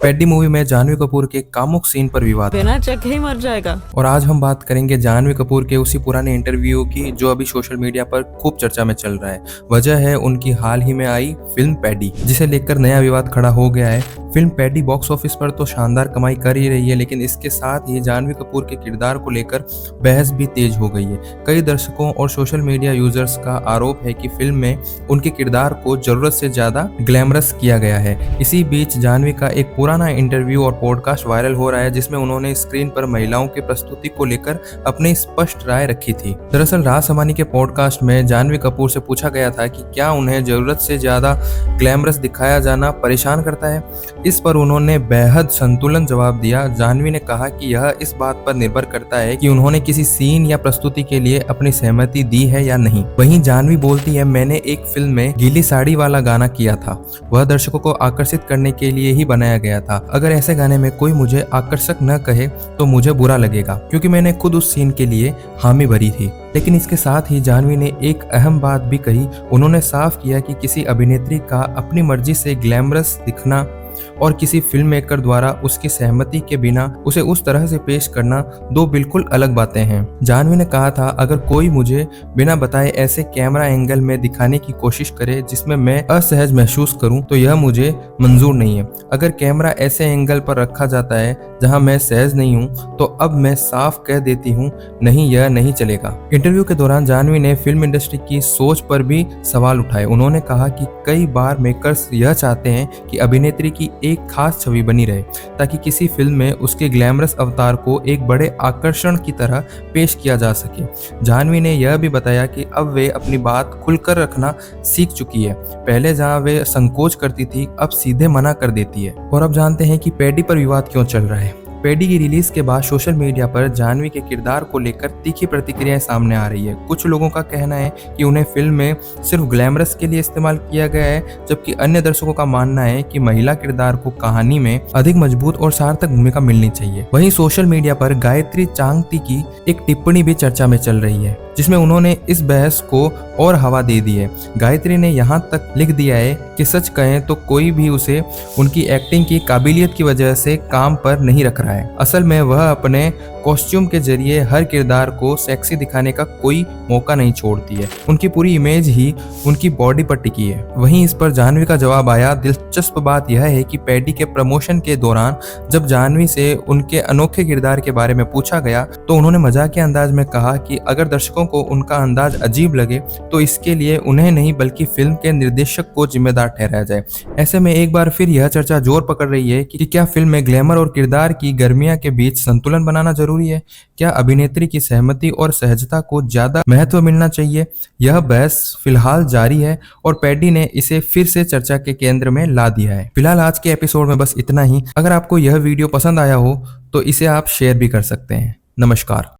Paddy movie में जानवी कपूर के कामुक सीन पर विवाद। बिना चखे ही मर जाएगा। और आज हम बात करेंगे जानवी कपूर के उसी पुराने इंटरव्यू की जो अभी सोशल मीडिया पर खूब चर्चा में चल रहा है। वजह है उनकी हाल ही में आई फिल्म पैडी, जिसे लेकर नया विवाद खड़ा हो गया है। फिल्म पैडी बॉक्स ऑफिस पर तो शानदार कमाई कर ही रही है, लेकिन इसके साथ ही जानवी कपूर के किरदार को लेकर बहस भी तेज हो गई है। कई दर्शकों और सोशल मीडिया यूजर्स का आरोप है कि फिल्म में उनके किरदार को जरूरत से ज्यादा ग्लैमरस किया गया है। इसी बीच जानवी का एक पुराना इंटरव्यू और पॉडकास्ट वायरल हो रहा है, जिसमें उन्होंने स्क्रीन पर महिलाओं की प्रस्तुति को लेकर अपनी स्पष्ट राय रखी थी। दरअसल राज समानी के पॉडकास्ट में जानवी कपूर से पूछा गया था कि क्या उन्हें जरूरत से ज्यादा ग्लैमरस दिखाया जाना परेशान करता है। इस पर उन्होंने बेहद संतुलन जवाब दिया। जानवी ने कहा कि यह इस बात पर निर्भर करता है कि उन्होंने किसी सीन या प्रस्तुति के लिए अपनी सहमति दी है या नहीं। वहीं जानवी बोलती है, मैंने एक फिल्म में गीली साड़ी वाला गाना किया था, वह दर्शकों को आकर्षित करने के लिए ही बनाया गया था। अगर ऐसे गाने में कोई मुझे आकर्षक न कहे तो मुझे बुरा लगेगा, क्योंकि मैंने खुद उस सीन के लिए हामी भरी थी। लेकिन इसके साथ ही जानवी ने एक अहम बात भी कही। उन्होंने साफ किया कि किसी अभिनेत्री का अपनी मर्जी से ग्लैमरस दिखना और किसी फिल्म मेकर द्वारा उसकी सहमति के बिना उसे उस तरह से पेश करना दो बिल्कुल अलग बातें हैं। जानवी ने कहा था, अगर कोई मुझे बिना बताए ऐसे कैमरा एंगल में दिखाने की कोशिश करे जिसमें मैं असहज महसूस करूं, तो यह मुझे मंजूर नहीं है। अगर कैमरा ऐसे एंगल पर रखा जाता है जहां मैं सहज नहीं हूं, तो अब मैं साफ कह देती हूं, नहीं, यह नहीं चलेगा। इंटरव्यू के दौरान जानवी ने फिल्म इंडस्ट्री की सोच पर भी सवाल उठाए। उन्होंने कहा कि कई बार मेकर्स यह चाहते हैं कि अभिनेत्री की एक खास छवि बनी रहे, ताकि किसी फिल्म में उसके ग्लैमरस अवतार को एक बड़े आकर्षण की तरह पेश किया जा सके। जानवी ने यह भी बताया कि अब वे अपनी बात खुलकर रखना सीख चुकी है। पहले जहां वे संकोच करती थी, अब सीधे मना कर देती है। और अब जानते हैं कि पैडी पर विवाद क्यों चल रहा है। पैडी की रिलीज के बाद सोशल मीडिया पर जानवी के किरदार को लेकर तीखी प्रतिक्रियाएं सामने आ रही है। कुछ लोगों का कहना है कि उन्हें फिल्म में सिर्फ ग्लैमरस के लिए इस्तेमाल किया गया है, जबकि अन्य दर्शकों का मानना है कि महिला किरदार को कहानी में अधिक मजबूत और सार्थक भूमिका मिलनी चाहिए। वहीं सोशल मीडिया पर गायत्री चांगती की एक टिप्पणी भी चर्चा में चल रही है, जिसमें उन्होंने इस बहस को और हवा दे दी है। गायत्री ने यहाँ तक लिख दिया है कि सच कहें तो कोई भी उसे उनकी एक्टिंग की काबिलियत की वजह से काम पर नहीं रख रहा है। असल में वह अपने कॉस्ट्यूम के जरिए हर किरदार को सेक्सी दिखाने का कोई मौका नहीं छोड़ती है। उनकी पूरी इमेज ही उनकी बॉडी पर टिकी है। वहीं इस पर जानवी का जवाब आया। दिलचस्प बात यह है कि पैडी के प्रमोशन के दौरान जब जानवी से उनके अनोखे किरदार के बारे में पूछा गया, तो उन्होंने मजाकिया अंदाज में कहा कि अगर दर्शकों को उनका अंदाज अजीब लगे तो इसके लिए उन्हें नहीं बल्कि फिल्म के निर्देशक को जिम्मेदार ठहराया जाए। ऐसे में एक बार फिर यह चर्चा जोर पकड़ रही है कि क्या फिल्म में ग्लैमर और किरदार की गर्मियां के बीच संतुलन बनाना जरूरी है। क्या अभिनेत्री की सहमति और सहजता को ज्यादा महत्व मिलना चाहिए। यह बहस फिलहाल जारी है और पैडी ने इसे फिर से चर्चा के केंद्र में ला दिया है। फिलहाल आज के एपिसोड में बस इतना ही। अगर आपको यह वीडियो पसंद आया हो तो इसे आप शेयर भी कर सकते हैं। नमस्कार।